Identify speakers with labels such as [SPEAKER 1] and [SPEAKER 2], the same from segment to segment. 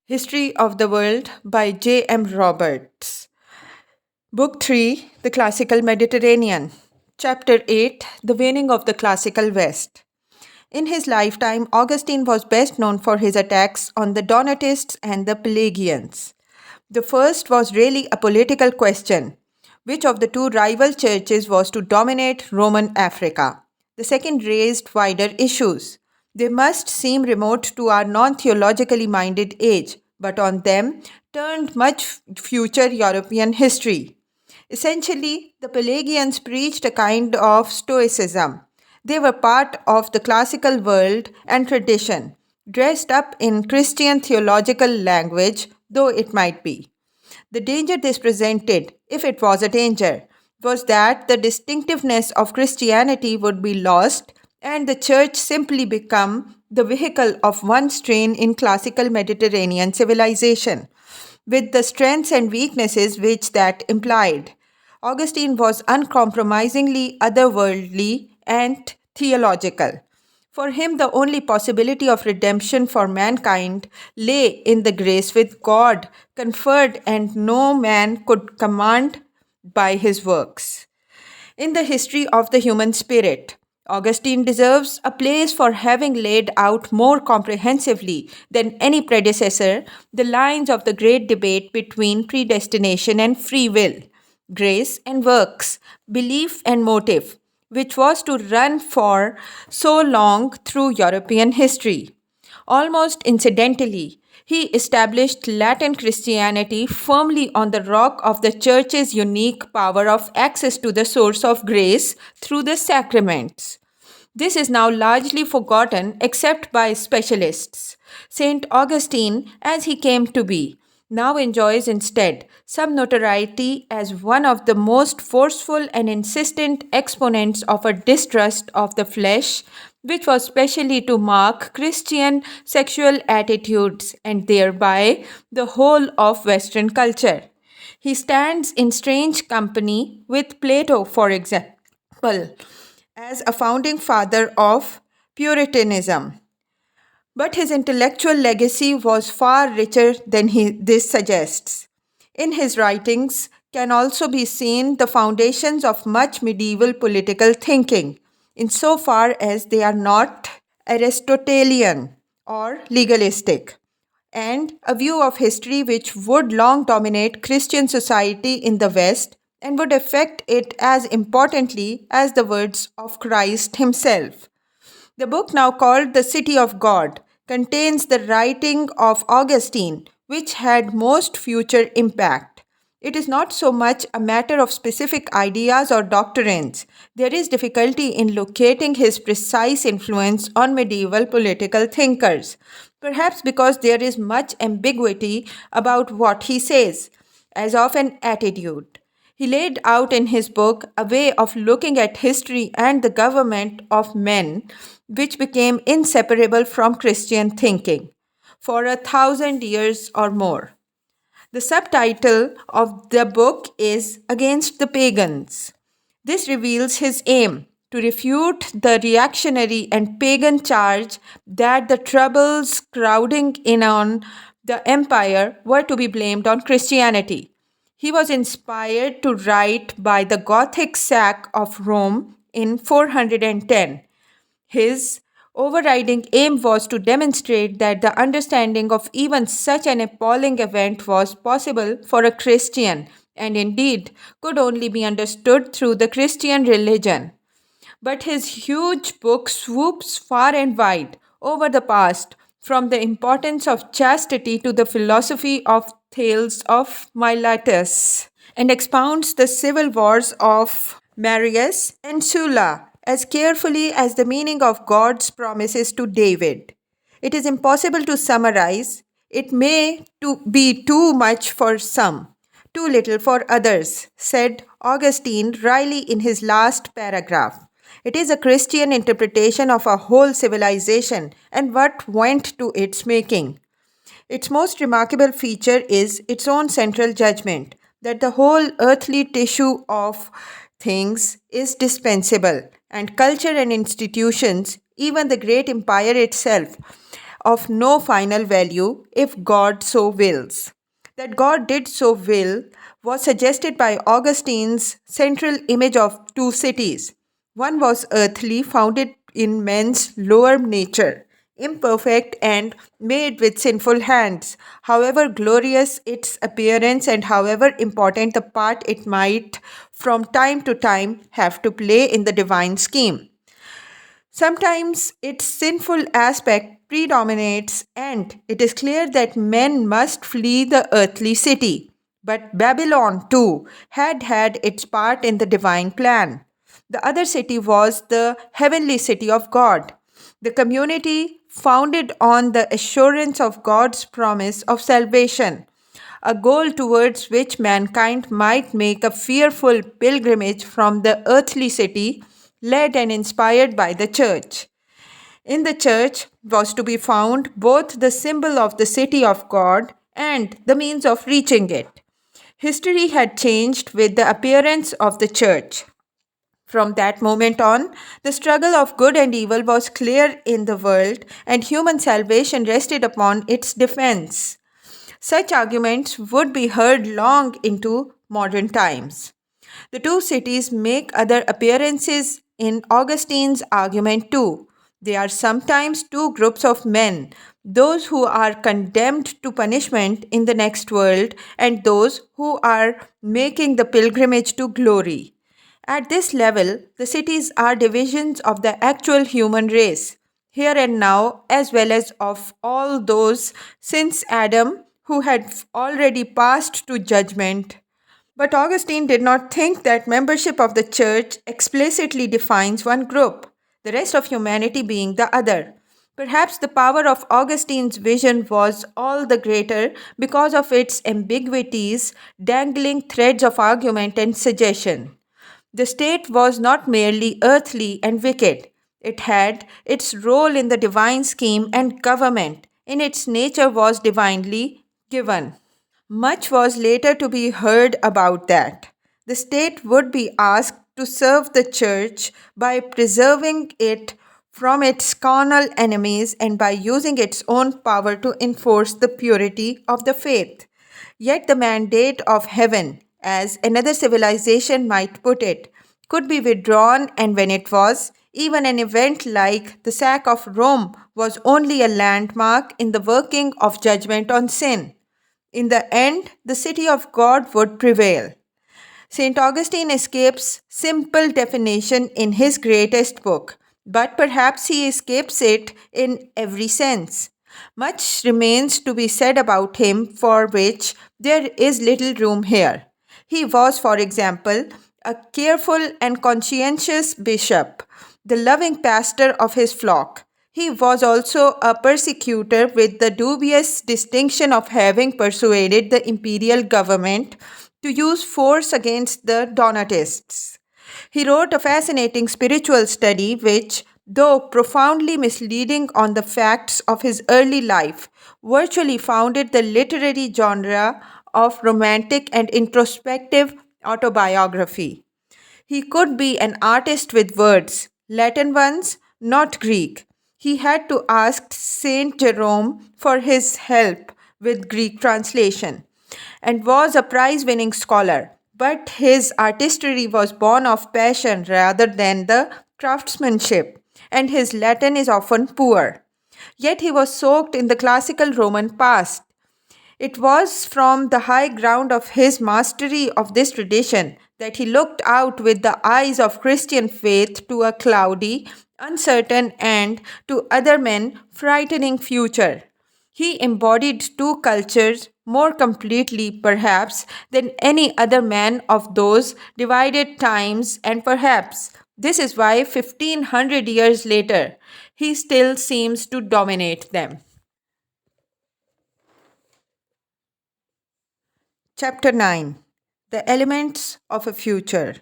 [SPEAKER 1] History of the World by J. M. Roberts. Book 3 The Classical Mediterranean. Chapter 8 The Waning of the Classical West. In his lifetime, Augustine was best known for his attacks on the Donatists and the Pelagians. The first was really a political question: which of the two rival churches was to dominate Roman Africa? The second raised wider issues. They must seem remote to our non theologically minded age, but on them turned much future European history. Essentially, the Pelagians preached a kind of Stoicism. They were part of the classical world and tradition, dressed up in Christian theological language, though it might be. The danger this presented, if it was a danger, was that the distinctiveness of Christianity would be lost and the church simply become the vehicle of one strain in classical Mediterranean civilization, with the strengths and weaknesses which that implied. Augustine was uncompromisingly otherworldly and theological. For him, the only possibility of redemption for mankind lay in the grace with God conferred, and no man could command by his works. In the history of the human spirit, Augustine deserves a place for having laid out more comprehensively than any predecessor the lines of the great debate between predestination and free will, grace and works, belief and motive, which was to run for so long through European history. Almost incidentally, he established Latin Christianity firmly on the rock of the Church's unique power of access to the source of grace through the sacraments. This is now largely forgotten except by specialists. St. Augustine, as he came to be, now enjoys instead some notoriety as one of the most forceful and insistent exponents of a distrust of the flesh, which was specially to mark Christian sexual attitudes and thereby the whole of Western culture. He stands in strange company with Plato, for example, as a founding father of Puritanism. But his intellectual legacy was far richer than this suggests. In his writings can also be seen the foundations of much medieval political thinking, insofar as they are not Aristotelian or legalistic, and a view of history which would long dominate Christian society in the West and would affect it as importantly as the words of Christ himself. The book, now called The City of God, contains the writing of Augustine, which had most future impact. It is not so much a matter of specific ideas or doctrines. There is difficulty in locating his precise influence on medieval political thinkers, perhaps because there is much ambiguity about what he says, as of an attitude. He laid out in his book a way of looking at history and the government of men which became inseparable from Christian thinking for 1,000 years or more. The subtitle of the book is Against the Pagans. This reveals his aim to refute the reactionary and pagan charge that the troubles crowding in on the empire were to be blamed on Christianity. He was inspired to write by the Gothic sack of Rome in 410. His overriding aim was to demonstrate that the understanding of even such an appalling event was possible for a Christian, and indeed could only be understood through the Christian religion. But his huge book swoops far and wide over the past, from the importance of chastity to the philosophy of Thales of Miletus, and expounds the civil wars of Marius and Sulla as carefully as the meaning of God's promises to David. It is impossible to summarize. It may be too much for some, too little for others, said Augustine wryly in his last paragraph. It is a Christian interpretation of a whole civilization and what went to its making. Its most remarkable feature is its own central judgment that the whole earthly tissue of things is dispensable, and culture and institutions, even the great empire itself, of no final value if God so wills. That God did so will was suggested by Augustine's central image of two cities. One was earthly, founded in men's lower nature, imperfect and made with sinful hands, however glorious its appearance and however important the part it might from time to time have to play in the divine scheme. Sometimes its sinful aspect predominates, and it is clear that men must flee the earthly city. But Babylon, too, had had its part in the divine plan. The other city was the heavenly city of God, the community founded on the assurance of God's promise of salvation, a goal towards which mankind might make a fearful pilgrimage from the earthly city, led and inspired by the church. In the church was to be found both the symbol of the city of God and the means of reaching it. History had changed with the appearance of the church. From that moment on, the struggle of good and evil was clear in the world, and human salvation rested upon its defense. Such arguments would be heard long into modern times. The two cities make other appearances in Augustine's argument too. They are sometimes two groups of men, those who are condemned to punishment in the next world and those who are making the pilgrimage to glory. At this level, the cities are divisions of the actual human race, here and now, as well as of all those since Adam who had already passed to judgment. But Augustine did not think that membership of the church explicitly defines one group, the rest of humanity being the other. Perhaps the power of Augustine's vision was all the greater because of its ambiguities, dangling threads of argument and suggestion. The state was not merely earthly and wicked. It had its role in the divine scheme and government. In its nature was divinely given. Much was later to be heard about that. The state would be asked to serve the church by preserving it from its carnal enemies and by using its own power to enforce the purity of the faith. Yet the mandate of heaven, as another civilization might put it, could be withdrawn, and when it was, even an event like the sack of Rome was only a landmark in the working of judgment on sin. In the end, the city of God would prevail. St. Augustine escapes simple definition in his greatest book, but perhaps he escapes it in every sense. Much remains to be said about him for which there is little room here. He was, for example, a careful and conscientious bishop, the loving pastor of his flock. He was also a persecutor with the dubious distinction of having persuaded the imperial government to use force against the Donatists. He wrote a fascinating spiritual study which, though profoundly misleading on the facts of his early life, virtually founded the literary genre of romantic and introspective autobiography. He could be an artist with words, Latin ones, not Greek. He had to ask Saint Jerome for his help with Greek translation and was a prize winning scholar. But his artistry was born of passion rather than the craftsmanship, and his Latin is often poor. Yet he was soaked in the classical Roman past. It was from the high ground of his mastery of this tradition that he looked out with the eyes of Christian faith to a cloudy, uncertain, and to other men frightening future. He embodied two cultures more completely, perhaps, than any other man of those divided times, and perhaps this is why 1500 years later he still seems to dominate them. Chapter 9. The Elements of a Future.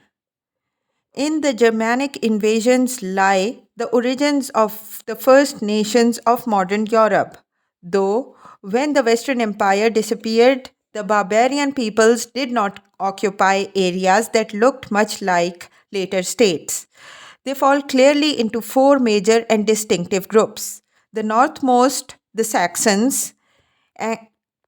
[SPEAKER 1] In the Germanic invasions lie the origins of the first nations of modern Europe. Though, when the Western Empire disappeared, the barbarian peoples did not occupy areas that looked much like later states. They fall clearly into four major and distinctive groups. The northmost, the Saxons,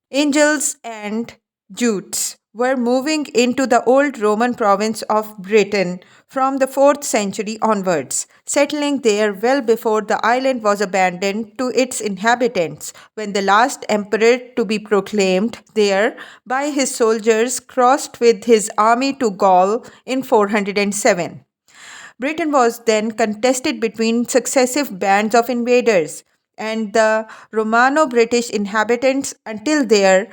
[SPEAKER 1] Angles and Jutes were moving into the old Roman province of Britain from the 4th century onwards, settling there well before the island was abandoned to its inhabitants when the last emperor to be proclaimed there by his soldiers crossed with his army to Gaul in 407. Britain was then contested between successive bands of invaders, and the Romano British inhabitants until there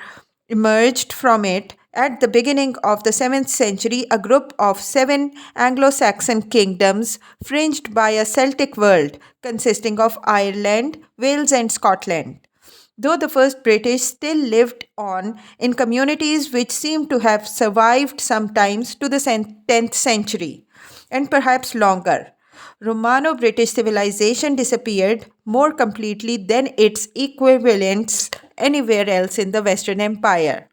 [SPEAKER 1] emerged from it at the beginning of the 7th century a group of 7 Anglo-Saxon kingdoms fringed by a Celtic world consisting of Ireland, Wales, and Scotland. Though the first British still lived on in communities which seem to have survived sometimes to the 10th century and perhaps longer. Romano British civilization disappeared more completely than its equivalents anywhere else in the Western Empire.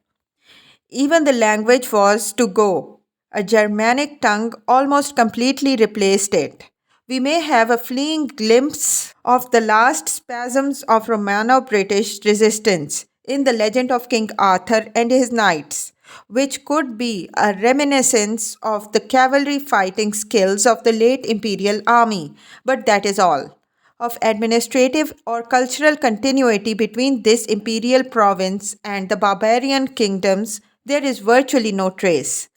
[SPEAKER 1] Even the language was to go. A Germanic tongue almost completely replaced it. We may have a fleeting glimpse of the last spasms of Romano British resistance in the legend of King Arthur and his knights, which could be a reminiscence of the cavalry fighting skills of the late imperial army, but that is all. Of administrative or cultural continuity between this imperial province and the barbarian kingdoms, there is virtually no trace.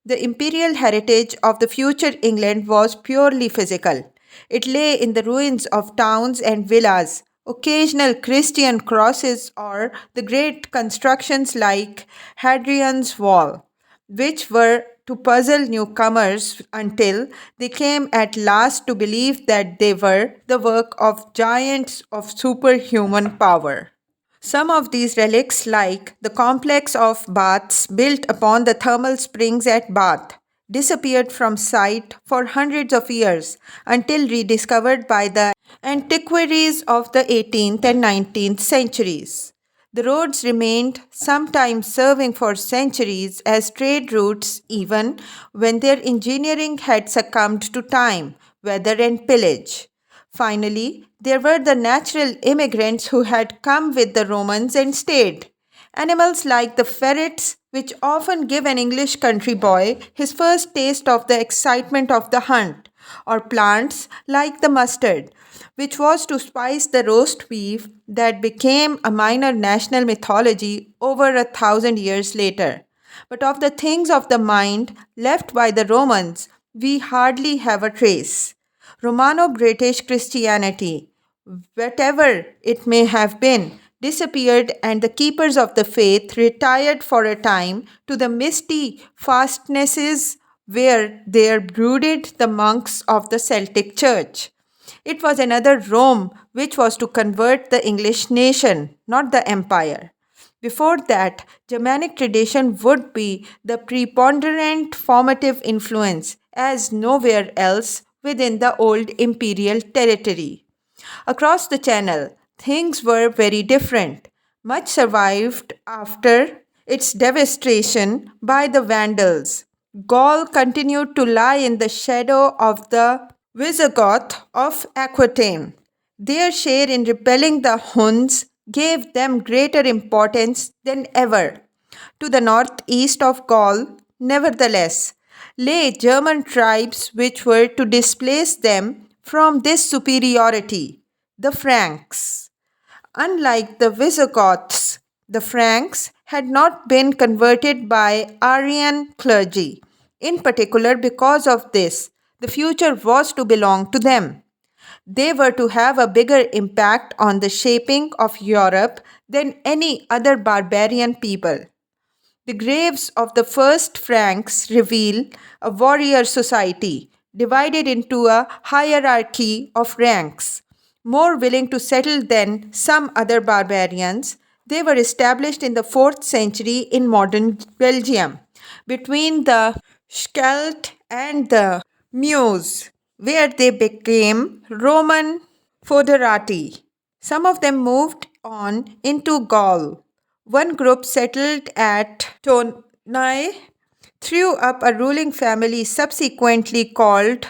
[SPEAKER 1] The imperial heritage of the future England was purely physical. It lay in the ruins of towns and villas, occasional Christian crosses, or the great constructions like Hadrian's Wall, which were to puzzle newcomers until they came at last to believe that they were the work of giants of superhuman power. Some of these relics, like the complex of baths built upon the thermal springs at Bath, disappeared from sight for hundreds of years until rediscovered by the antiquaries of the 18th and 19th centuries. The roads remained, sometimes serving for centuries as trade routes, even when their engineering had succumbed to time, weather, and pillage. Finally, there were the natural immigrants who had come with the Romans and stayed. Animals like the ferrets, which often give an English country boy his first taste of the excitement of the hunt, or plants like the mustard, which was to spice the roast beef that became a minor national mythology over 1,000 years later. But of the things of the mind left by the Romans, we hardly have a trace. Romano British Christianity, whatever it may have been, disappeared, and the keepers of the faith retired for a time to the misty fastnesses where there brooded the monks of the Celtic Church. It was another Rome which was to convert the English nation, not the empire. Before that, Germanic tradition would be the preponderant formative influence, as nowhere else within the old imperial territory. Across the channel, things were very different. Much survived after its devastation by the Vandals. Gaul continued to lie in the shadow of the Visigoth of Aquitaine. Their share in repelling the Huns gave them greater importance than ever. To the northeast of Gaul, nevertheless, lay German tribes which were to displace them from this superiority, the Franks. Unlike the Visigoths, the Franks had not been converted by Arian clergy. In particular, because of this, the future was to belong to them. They were to have a bigger impact on the shaping of Europe than any other barbarian people. The graves of the first Franks reveal a warrior society divided into a hierarchy of ranks. More willing to settle than some other barbarians, they were established in the 4th century in modern Belgium, between the Scheldt and the Meuse, where they became Roman foederati. Some of them moved on into Gaul. One group settled at Tournai, threw up a ruling family subsequently called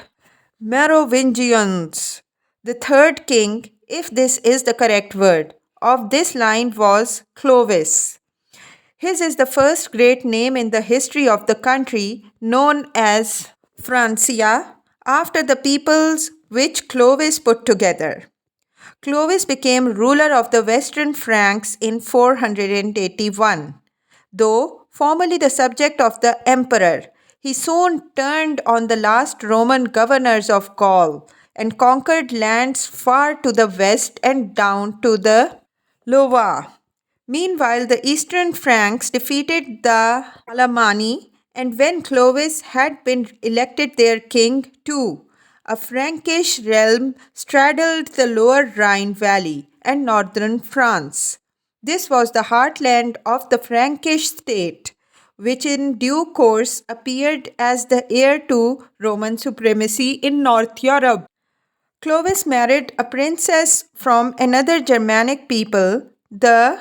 [SPEAKER 1] Merovingians. The third king, if this is the correct word, of this line was Clovis. His is the first great name in the history of the country, known as Francia, after the peoples which Clovis put together. Clovis became ruler of the Western Franks in 481. Though formerly the subject of the emperor, he soon turned on the last Roman governors of Gaul and conquered lands far to the west and down to the Loire. Meanwhile, the eastern Franks defeated the Alemanni, and when Clovis had been elected their king too, a Frankish realm straddled the lower Rhine valley and northern France. This was the heartland of the Frankish state, which in due course appeared as the heir to Roman supremacy in North Europe. Clovis married a princess from another Germanic people, the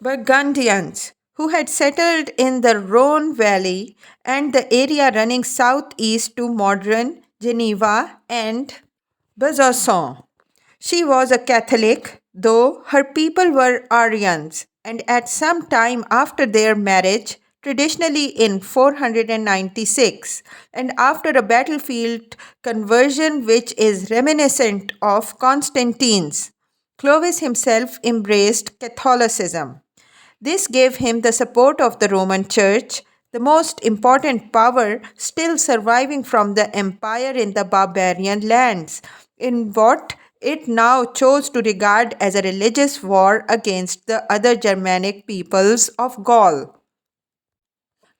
[SPEAKER 1] Burgundians, who had settled in the Rhone Valley and the area running southeast to modern Geneva and Besançon. She was a Catholic, though her people were Arians, and at some time after their marriage, traditionally in 496, and after a battlefield conversion which is reminiscent of Constantine's, Clovis himself embraced Catholicism. This gave him the support of the Roman Church, the most important power still surviving from the empire in the barbarian lands, in what it now chose to regard as a religious war against the other Germanic peoples of Gaul.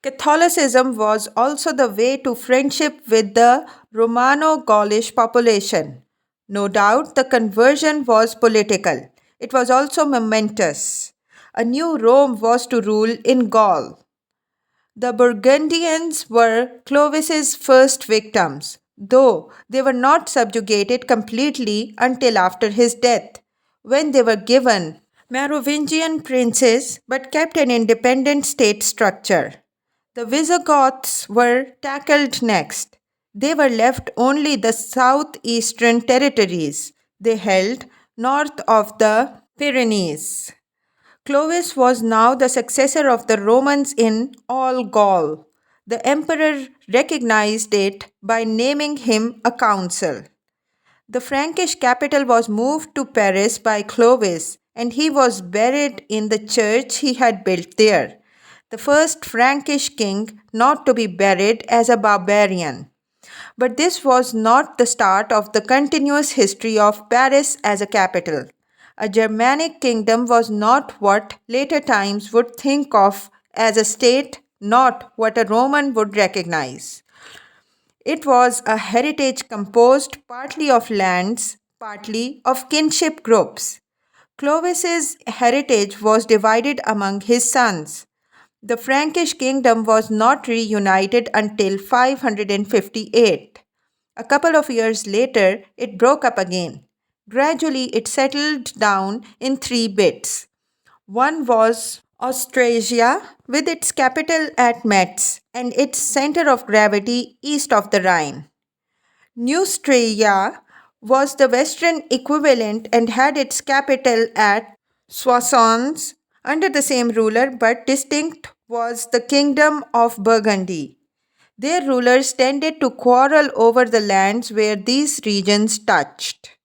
[SPEAKER 1] Catholicism was also the way to friendship with the Romano Gaulish population. No doubt the conversion was political. It was also momentous. A new Rome was to rule in Gaul. The Burgundians were Clovis's first victims, though they were not subjugated completely until after his death, when they were given Merovingian princes but kept an independent state structure. The Visigoths were tackled next. They were left only the southeastern territories they held north of the Pyrenees. Clovis was now the successor of the Romans in all Gaul. The emperor recognized it by naming him a council. The Frankish capital was moved to Paris by Clovis, and he was buried in the church he had built there, the first Frankish king not to be buried as a barbarian. But this was not the start of the continuous history of Paris as a capital. A Germanic kingdom was not what later times would think of as a state, not what a Roman would recognize. It was a heritage composed partly of lands, partly of kinship groups. Clovis's heritage was divided among his sons. The Frankish kingdom was not reunited until 558. A couple of years later, it broke up again. Gradually, it settled down in three bits. One was Austrasia, with its capital at Metz and its center of gravity east of the Rhine. Neustria was the western equivalent and had its capital at Soissons under the same ruler, but distinct was the kingdom of Burgundy. Their rulers tended to quarrel over the lands where these regions touched.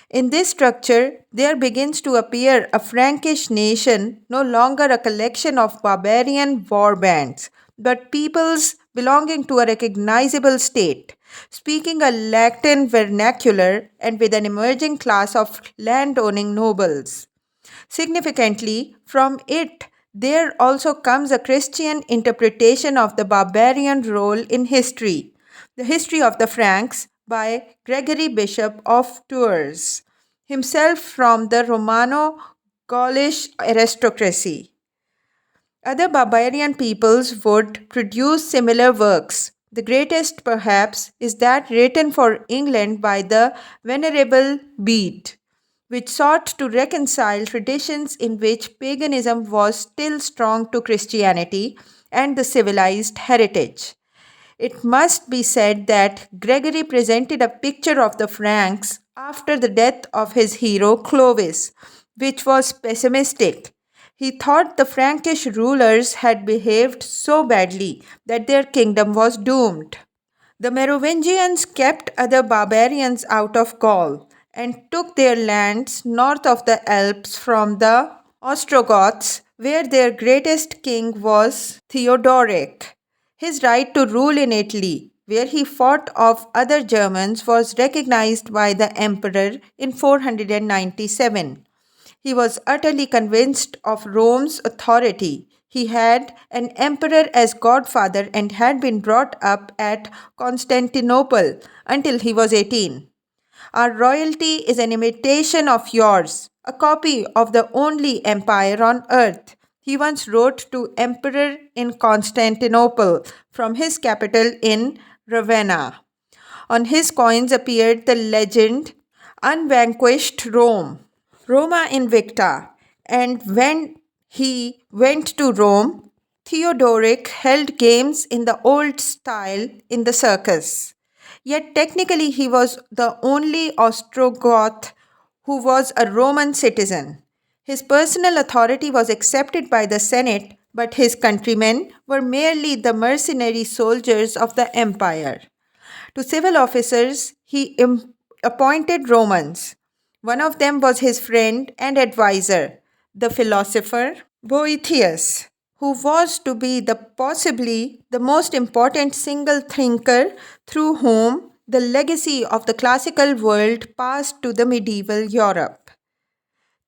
[SPEAKER 1] In this structure, there begins to appear a Frankish nation, no longer a collection of barbarian war bands, but peoples belonging to a recognizable state, speaking a Latin vernacular and with an emerging class of land-owning nobles. Significantly, from it, there also comes a Christian interpretation of the barbarian role in history, the history of the Franks, by Gregory Bishop of Tours, himself from the Romano Gaulish aristocracy. Other barbarian peoples would produce similar works. The greatest, perhaps, is that written for England by the Venerable Bede, which sought to reconcile traditions in which paganism was still strong to Christianity and the civilized heritage. It must be said that Gregory presented a picture of the Franks after the death of his hero Clovis, which was pessimistic. He thought the Frankish rulers had behaved so badly that their kingdom was doomed. The Merovingians kept other barbarians out of Gaul and took their lands north of the Alps from the Ostrogoths, where their greatest king was Theodoric. His right to rule in Italy, where he fought off other Germans, was recognized by the emperor in 497. He was utterly convinced of Rome's authority. He had an emperor as godfather and had been brought up at Constantinople until he was 18. Our royalty is an imitation of yours, a copy of the only empire on earth. He once wrote to Emperor in Constantinople from his capital in Ravenna. On his coins appeared the legend Unvanquished Rome, Roma Invicta, and when he went to Rome, Theodoric held games in the old style in the circus. Yet technically, he was the only Ostrogoth who was a Roman citizen. His personal authority was accepted by the Senate, but his countrymen were merely the mercenary soldiers of the empire. To civil officers, he appointed Romans. One of them was his friend and adviser, the philosopher Boethius, who was to be possibly the most important single thinker through whom the legacy of the classical world passed to the medieval Europe.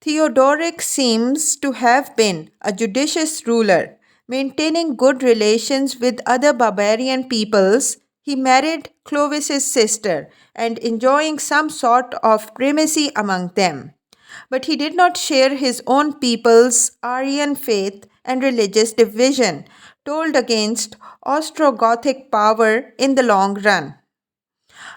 [SPEAKER 1] Theodoric seems to have been a judicious ruler, maintaining good relations with other barbarian peoples. He married Clovis's sister and enjoying some sort of primacy among them. But he did not share his own people's Aryan faith and religious division, told against Ostrogothic power in the long run.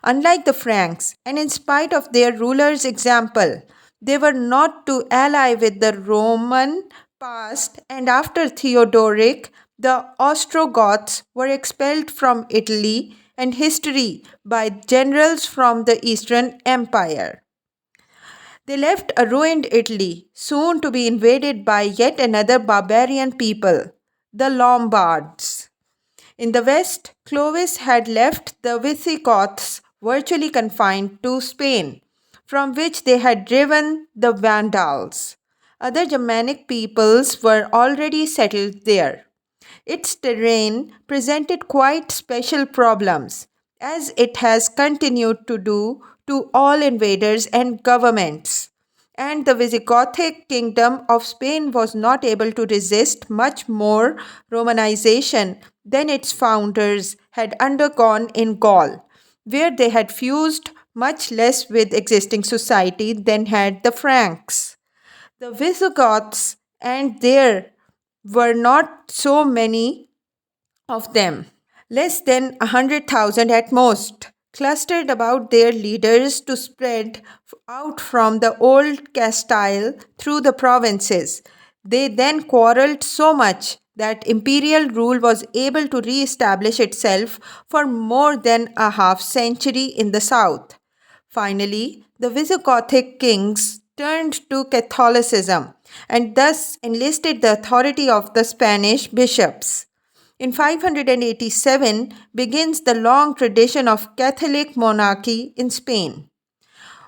[SPEAKER 1] Unlike the Franks, and in spite of their ruler's example, they were not to ally with the Roman past, and after Theodoric, the Ostrogoths were expelled from Italy and history by generals from the Eastern Empire. They left a ruined Italy, soon to be invaded by yet another barbarian people, the Lombards. In the west, Clovis had left the Visigoths virtually confined to Spain, from which they had driven the Vandals. Other Germanic peoples were already settled there. Its terrain presented quite special problems, as it has continued to do to all invaders and governments. And the Visigothic kingdom of Spain was not able to resist much more Romanization than its founders had undergone in Gaul, where they had fused much less with existing society than had the Franks. The Visigoths, and there were not so many of them, less than 100,000 at most, clustered about their leaders to spread out from the old Castile through the provinces. They then quarreled so much that imperial rule was able to re establish itself for more than a half century in the south. Finally, the Visigothic kings turned to Catholicism and thus enlisted the authority of the Spanish bishops. In 587 begins the long tradition of Catholic monarchy in Spain.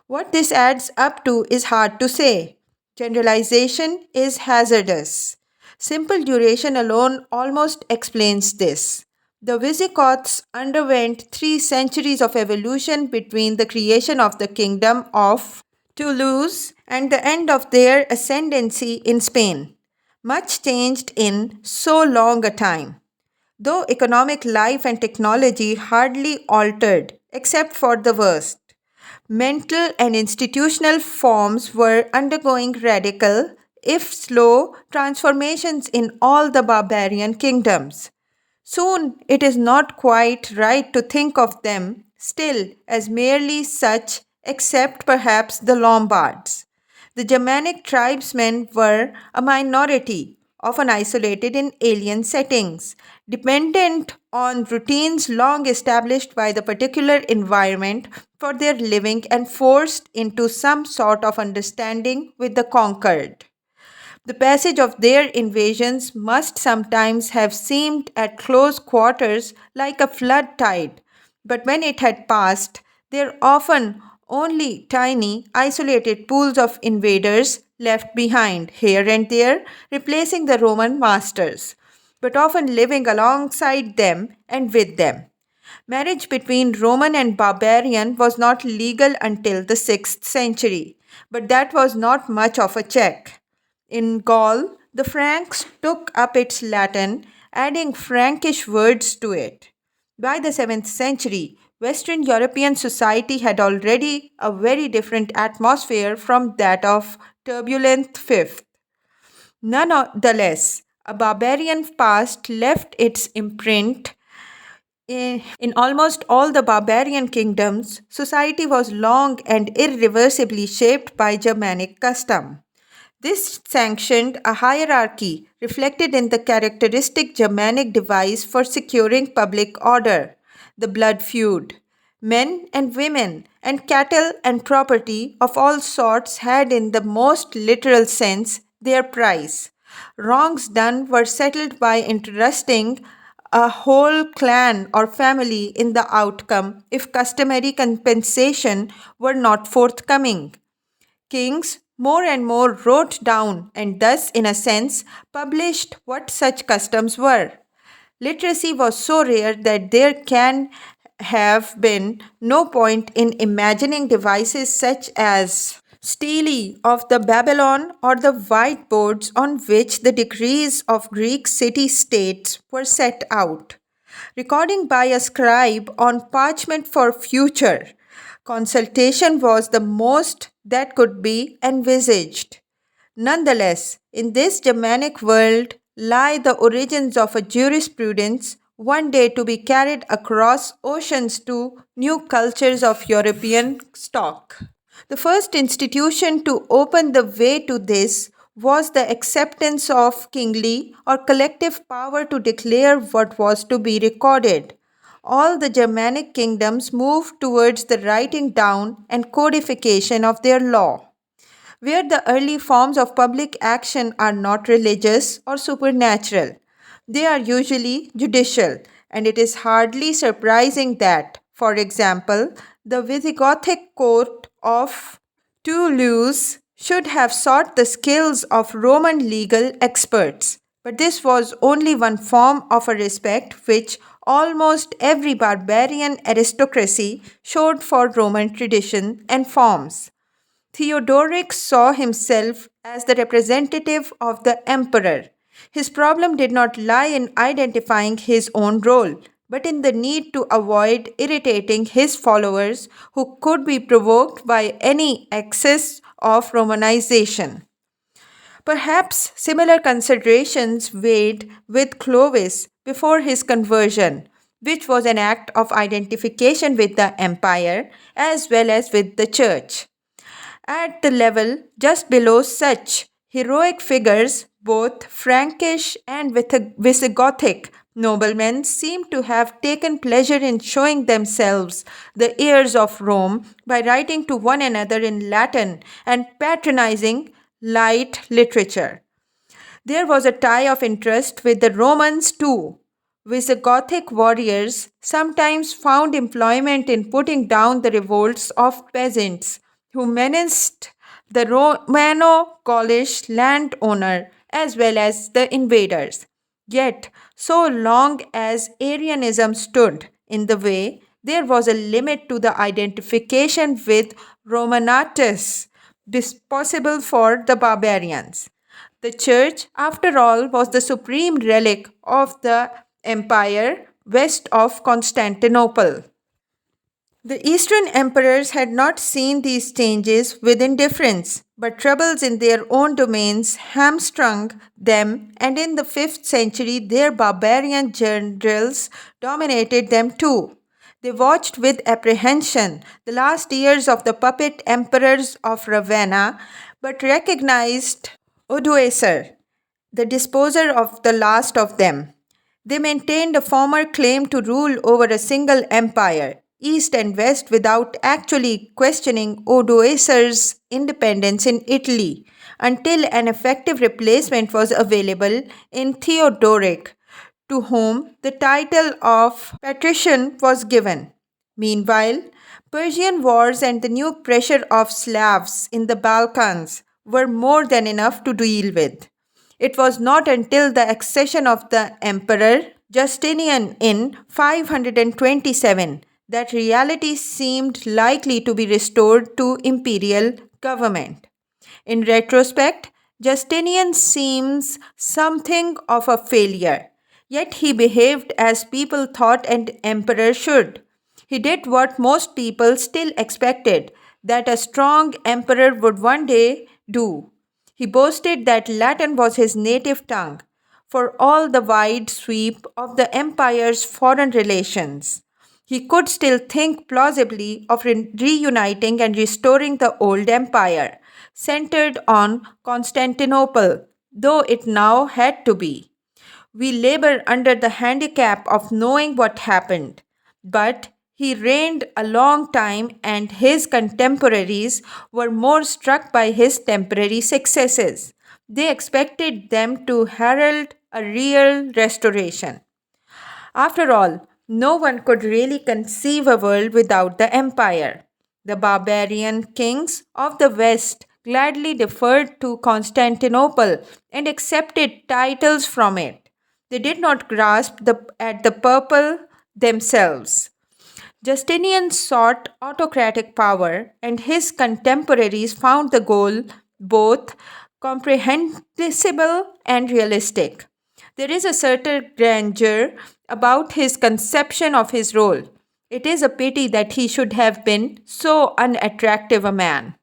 [SPEAKER 1] What this adds up to is hard to say. Generalization is hazardous. Simple duration alone almost explains this. The Visigoths underwent 3 centuries of evolution between the creation of the kingdom of Toulouse and the end of their ascendancy in Spain. Much changed in so long a time, though economic life and technology hardly altered, except for the worst. Mental and institutional forms were undergoing radical, if slow, transformations in all the barbarian kingdoms. Soon it is not quite right to think of them still as merely such, except perhaps the Lombards. The Germanic tribesmen were a minority, often isolated in alien settings, dependent on routines long established by the particular environment for their living and forced into some sort of understanding with the conquered. The passage of their invasions must sometimes have seemed at close quarters like a flood tide, but when it had passed, there often only tiny, isolated pools of invaders left behind here and there, replacing the Roman masters, but often living alongside them and with them. Marriage between Roman and barbarian was not legal until the 6th century, but that was not much of a check. In Gaul, the Franks took up its Latin, adding Frankish words to it. By the 7th century, Western European society had already a very different atmosphere from that of turbulent 5th. Nonetheless, a barbarian past left its imprint in almost all the barbarian kingdoms. Society was long and irreversibly shaped by Germanic custom. This sanctioned a hierarchy reflected in the characteristic Germanic device for securing public order, the blood feud. Men and women and cattle and property of all sorts had, in the most literal sense, their price. Wrongs done were settled by entrusting a whole clan or family in the outcome if customary compensation were not forthcoming. Kings more and more wrote down and thus, in a sense, published what such customs were. Literacy was so rare that there can have been no point in imagining devices such as stele of the Babylon or the whiteboards on which the decrees of Greek city states were set out. Recording by a scribe on parchment for future consultation was the most that could be envisaged. Nonetheless, in this Germanic world lie the origins of a jurisprudence one day to be carried across oceans to new cultures of European stock. The first institution to open the way to this was the acceptance of kingly or collective power to declare what was to be recorded. All the Germanic kingdoms moved towards the writing down and codification of their law. Where the early forms of public action are not religious or supernatural, they are usually judicial, and it is hardly surprising that, for example, the Visigothic court of Toulouse should have sought the skills of Roman legal experts. But this was only one form of a respect which almost every barbarian aristocracy showed for Roman tradition and forms. Theodoric saw himself as the representative of the emperor. His problem did not lie in identifying his own role, but in the need to avoid irritating his followers who could be provoked by any excess of Romanization. Perhaps similar considerations weighed with Clovis before his conversion, which was an act of identification with the empire as well as with the church. At the level just below such heroic figures, both Frankish and Visigothic noblemen seem to have taken pleasure in showing themselves the heirs of Rome by writing to one another in Latin and patronizing light literature. There was a tie of interest with the Romans too. Visigothic warriors sometimes found employment in putting down the revolts of peasants who menaced the Romano Gaulish landowner as well as the invaders. Yet, so long as Arianism stood in the way, there was a limit to the identification with Romanatus possible for the barbarians. The church, after all, was the supreme relic of the empire west of Constantinople. The Eastern emperors had not seen these changes with indifference, but troubles in their own domains hamstrung them, and in the 5th century their barbarian generals dominated them too. They watched with apprehension the last years of the puppet emperors of Ravenna, but recognized Odoacer the disposer of the last of them. They maintained a former claim to rule over a single empire, east and west, without actually questioning Odoacer's independence in Italy until an effective replacement was available in Theodoric, to whom the title of patrician was given. Meanwhile, Persian wars and the new pressure of Slavs in the Balkans were more than enough to deal with. It was not until the accession of the Emperor Justinian in 527 that reality seemed likely to be restored to imperial government. In retrospect, Justinian seems something of a failure, yet he behaved as people thought an emperor should. He did what most people still expected that a strong emperor would one day do. He boasted that Latin was his native tongue for all the wide sweep of the empire's foreign relations. He could still think plausibly of reuniting and restoring the old empire, centered on Constantinople, though it now had to be. We labor under the handicap of knowing what happened, but he reigned a long time, and his contemporaries were more struck by his temporary successes. They expected them to herald a real restoration. After all, no one could really conceive a world without the empire. The barbarian kings of the West gladly deferred to Constantinople and accepted titles from it. They did not grasp at the purple themselves. Justinian sought autocratic power, and his contemporaries found the goal both comprehensible and realistic. There is a certain grandeur about his conception of his role. It is a pity that he should have been so unattractive a man.